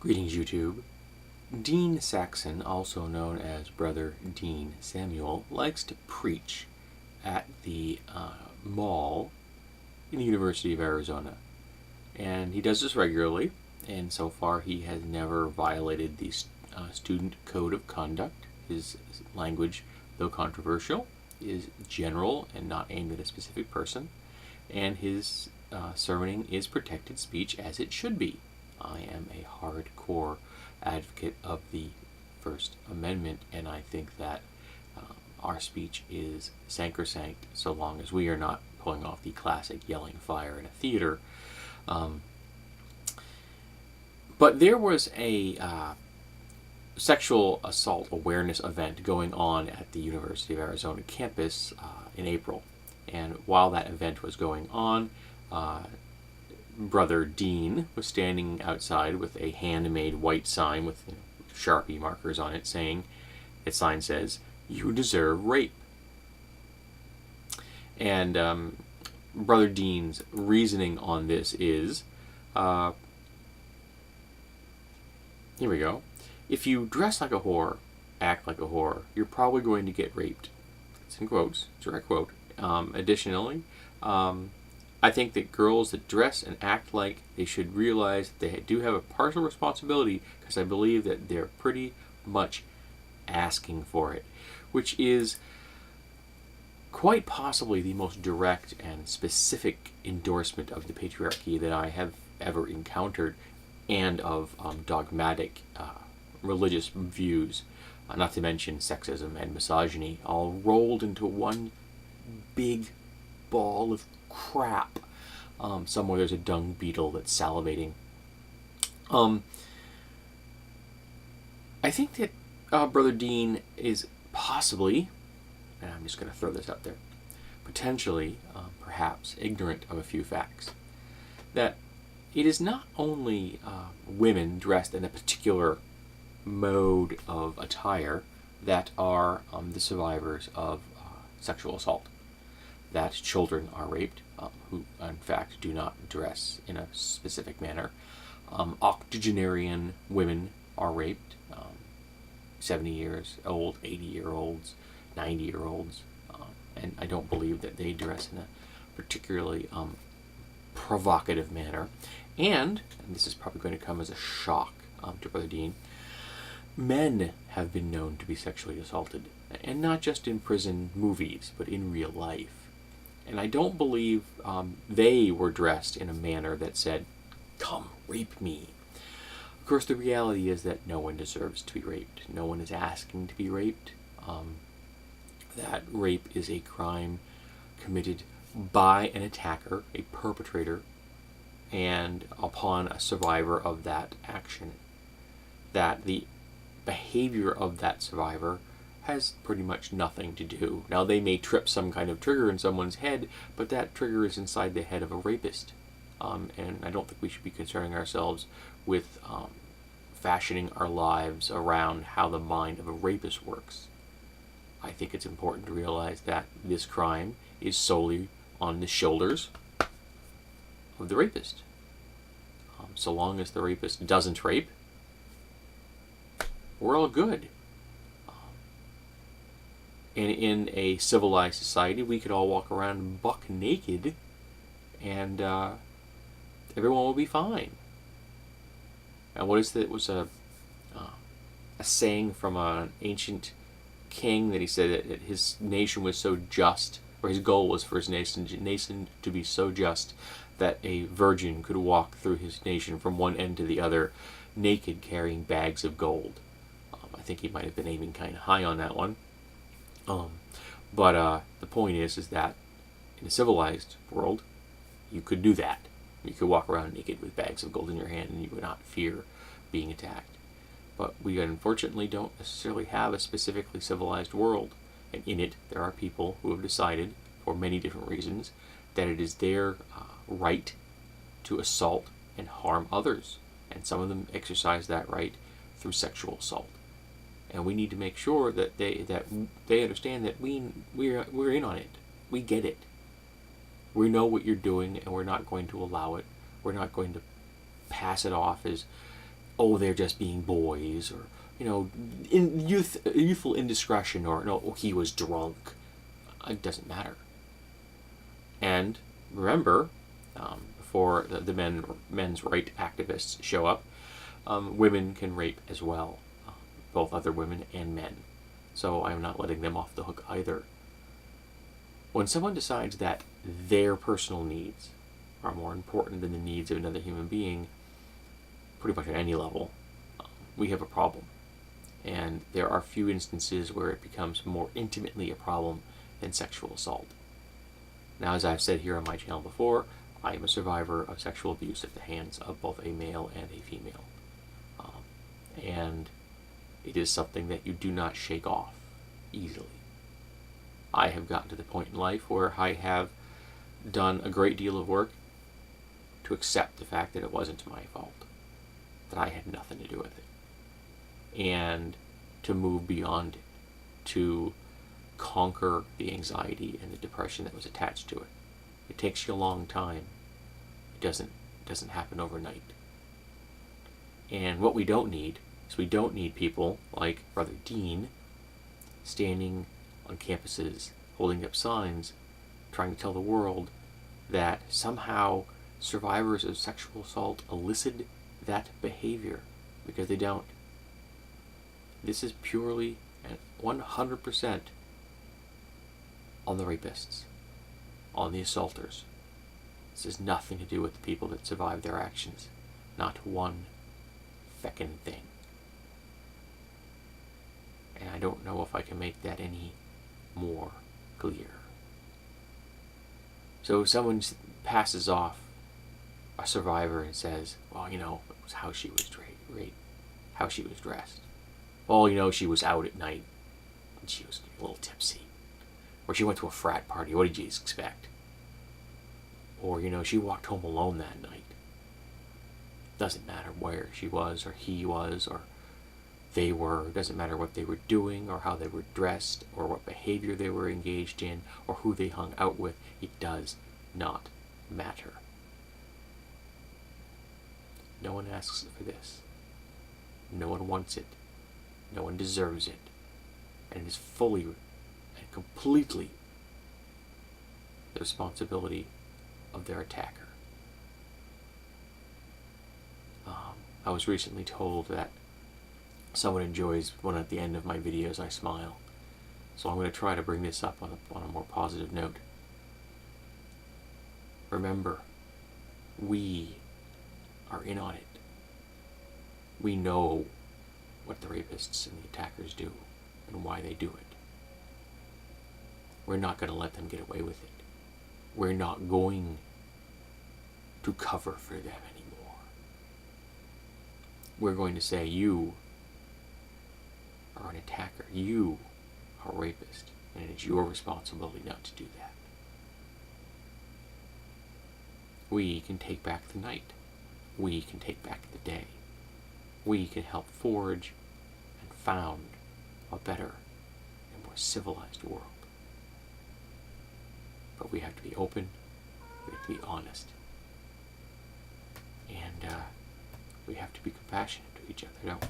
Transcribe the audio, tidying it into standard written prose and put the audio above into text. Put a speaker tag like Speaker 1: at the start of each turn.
Speaker 1: Greetings, YouTube. Dean Saxon, also known as Brother Dean Samuel, likes to preach at the mall in the University of Arizona. And he does this regularly, and so far he has never violated the student code of conduct. His language, though controversial, is general and not aimed at a specific person, and his sermoning is protected speech as it should be. I am a hardcore advocate of the First Amendment, and I think that our speech is sacrosanct so long as we are not pulling off the classic yelling fire in a theater. But there was a sexual assault awareness event going on at the University of Arizona campus in April. And while that event was going on, Brother Dean was standing outside with a handmade white sign with Sharpie markers on it saying, the sign says, "You deserve rape." And Brother Dean's reasoning on this is, here we go, if you dress like a whore, act like a whore, you're probably going to get raped. It's in quotes, direct quote. Additionally, I think that girls that dress and act like they should realize that they do have a partial responsibility, because I believe that they're pretty much asking for it, which is quite possibly the most direct and specific endorsement of the patriarchy that I have ever encountered, and of dogmatic religious views, not to mention sexism and misogyny, all rolled into one big ball of crap. Somewhere there's a dung beetle that's salivating. I think that Brother Dean is possibly, and I'm just going to throw this out there, potentially, perhaps, ignorant of a few facts. That it is not only women dressed in a particular mode of attire that are the survivors of sexual assault. That children are raped, who in fact do not dress in a specific manner. Octogenarian women are raped, 70 years old, 80-year-olds, 90-year-olds, and I don't believe that they dress in a particularly provocative manner. And this is probably going to come as a shock to Brother Dean, men have been known to be sexually assaulted, and not just in prison movies, but in real life. And I don't believe they were dressed in a manner that said, "Come, rape me." Of course, the reality is that no one deserves to be raped. No one is asking to be raped. That rape is a crime committed by an attacker, a perpetrator, and upon a survivor of that action. That the behavior of that survivor has pretty much nothing to do. Now, they may trip some kind of trigger in someone's head, but that trigger is inside the head of a rapist. And I don't think we should be concerning ourselves with fashioning our lives around how the mind of a rapist works. I think it's important to realize that this crime is solely on the shoulders of the rapist. So long as the rapist doesn't rape, we're all good. And in a civilized society, we could all walk around buck naked, and everyone will be fine. And what is that? It was a saying from an ancient king that he said that his nation was so just, or his goal was for his nation to be so just that a virgin could walk through his nation from one end to the other naked, carrying bags of gold. I think he might have been aiming kind of high on that one. But the point is that in a civilized world, you could do that. You could walk around naked with bags of gold in your hand and you would not fear being attacked. But we unfortunately don't necessarily have a specifically civilized world. And in it, there are people who have decided, for many different reasons, that it is their right to assault and harm others. And some of them exercise that right through sexual assault. And we need to make sure that they understand that we're in on it. We get it. We know what you're doing, and we're not going to allow it. We're not going to pass it off as oh, they're just being boys, or, in youthful indiscretion, or, no, oh, he was drunk. It doesn't matter. And remember, before the men's right activists show up, women can rape as well, both other women and men. So I'm not letting them off the hook either. When someone decides that their personal needs are more important than the needs of another human being, pretty much at any level, we have a problem. And there are few instances where it becomes more intimately a problem than sexual assault. Now, as I've said here on my channel before, I am a survivor of sexual abuse at the hands of both a male and a female. And it is something that you do not shake off easily. I have gotten to the point in life where I have done a great deal of work to accept the fact that it wasn't my fault, that I had nothing to do with it, and to move beyond it, to conquer the anxiety and the depression that was attached to it. It takes you a long time. It doesn't happen overnight. And what we don't need is we don't need people like Brother Dean standing on campuses holding up signs trying to tell the world that somehow survivors of sexual assault elicit that behavior, because they don't. This is purely and 100% on the rapists, on the assaulters. This has nothing to do with the people that survive their actions. Not one feckin' thing. And I don't know if I can make that any more clear. So if someone passes off a survivor and says, well, it was how she was raped, how she was dressed. Well, she was out at night and she was a little tipsy. Or she went to a frat party. What did you expect? Or, she walked home alone that night. Doesn't matter where she was, or he was, or they were. Doesn't matter what they were doing, or how they were dressed, or what behavior they were engaged in, or who they hung out with. It does not matter. No one asks for this. No one wants it. No one deserves it. And it is fully and completely the responsibility of their attacker. I was recently told that someone enjoys when at the end of my videos I smile. So I'm going to try to bring this up on a more positive note. Remember, we are in on it. We know what the rapists and the attackers do and why they do it. We're not going to let them get away with it. We're not going to cover for them anymore. We're going to say, you are an attacker. You are a rapist. And it's your responsibility not to do that. We can take back the night. We can take back the day. We can help forge and found a better and more civilized world. But we have to be open, we have to be honest, and we have to be compassionate to each other, don't we?